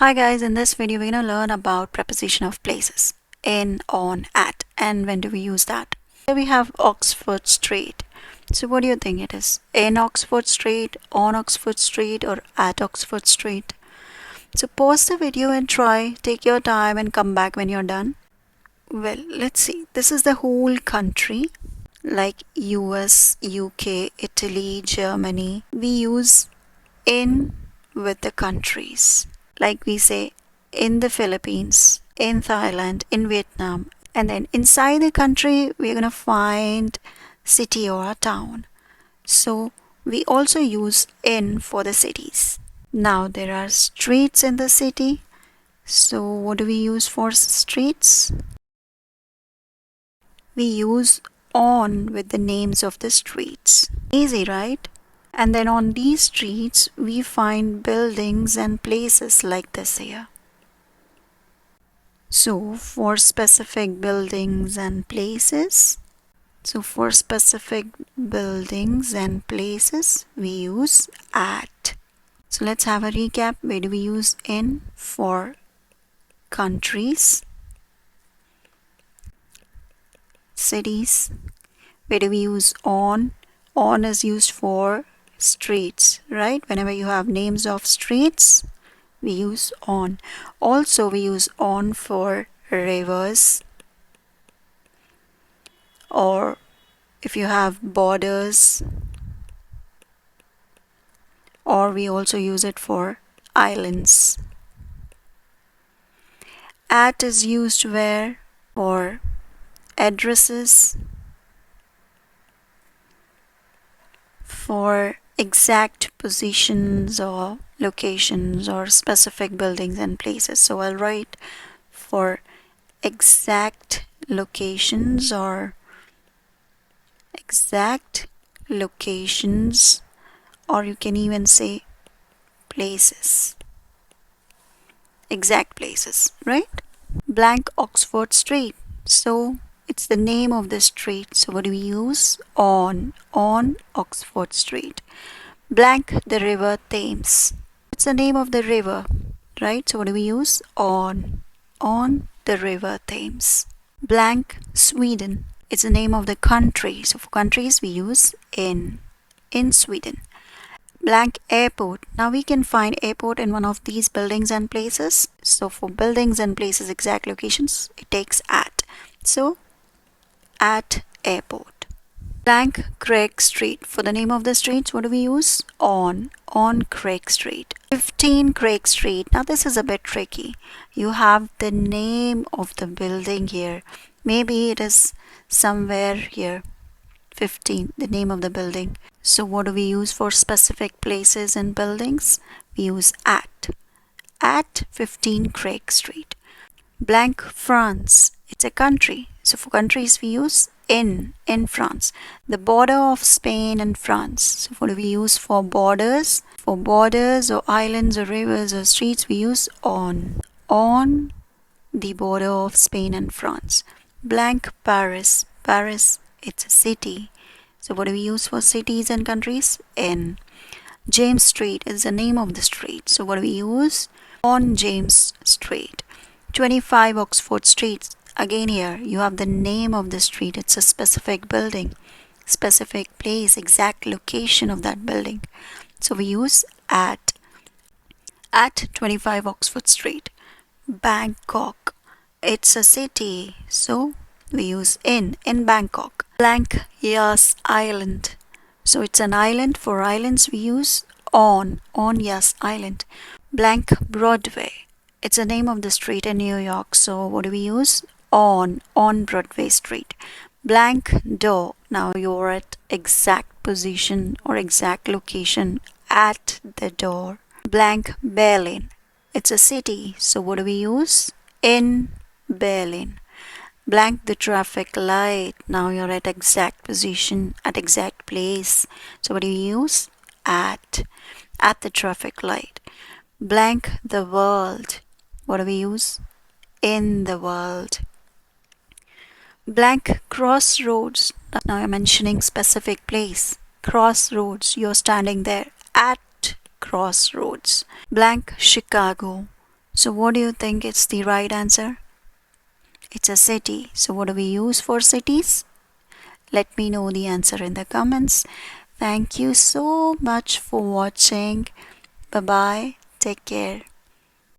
Hi guys, in this video we're going to learn about preposition of places. In, on, at, and when do we use that. Here we have Oxford Street. So what do you think it is? In Oxford Street, on Oxford Street, or at Oxford Street? So pause the video and try, take your time and come back when you're done. Well, let's see. This is the whole country like US, UK, Italy, Germany. We use in with the countries. Like we say in the Philippines, in Thailand, in Vietnam. And then inside the country, we're going to find city or a town. So we also use in for the cities. Now there are streets in the city. So what do we use for streets? We use on with the names of the streets. Easy, right? And then on these streets, we find buildings and places like this here. So for specific buildings and places, we use at. So let's have a recap. Where do we use in? For countries, cities. Where do we use on? On is used for streets, right? Whenever you have names of streets, we use on. Also, we use on for rivers, or if you have borders, or we also use it for islands. At is used where? For addresses, for exact positions or locations or specific buildings and places. So I'll write for exact locations or or you can even say places. Exact places, right? Blank Oxford Street. So it's the name of the street. So what do we use? On Oxford Street. Blank the river Thames. It's the name of the river, right? So what do we use? On the river Thames. Blank Sweden. It's the name of the country. So for countries we use in Sweden. Blank airport. Now we can find airport in one of these buildings and places. So for buildings and places, exact locations, it takes at. So at airport. Blank Craig Street. For the name of the streets, what do we use? On Craig Street. 15 Craig Street. Now this is a bit tricky. You have the name of the building here. Maybe it is somewhere here. 15, the name of the building. So what do we use for specific places and buildings? We use at 15 Craig Street. Blank France. It's a country. So for countries we use in France. The border of Spain and France. So what do we use for borders? For borders or islands or rivers or streets, we use on the border of Spain and France. Blank Paris. Paris, it's a city. So what do we use for cities and countries? In. James Street is the name of the street. So what do we use? On James Street. 25 Oxford Street. Again here, you have the name of the street. It's a specific building, specific place, exact location of that building. So we use at 25 Oxford Street. Bangkok. It's a city. So we use in Bangkok. Blank Yas Island. So it's an island. For islands we use on Yas Island. Blank Broadway. It's the name of the street in New York. So what do we use? On Broadway Street. Blank door. Now you're at exact position or exact location at the door. Blank Berlin. It's a city. So what do we use? In Berlin. Blank the traffic light. Now you're at exact position, at exact place. So what do you use? At the traffic light. Blank the world. What do we use? In the world. Blank crossroads. Now you're mentioning specific place. Crossroads. You're standing there at crossroads. Blank Chicago. So what do you think is the right answer? It's a city. So what do we use for cities? Let me know the answer in the comments. Thank you so much for watching. Bye bye. Take care.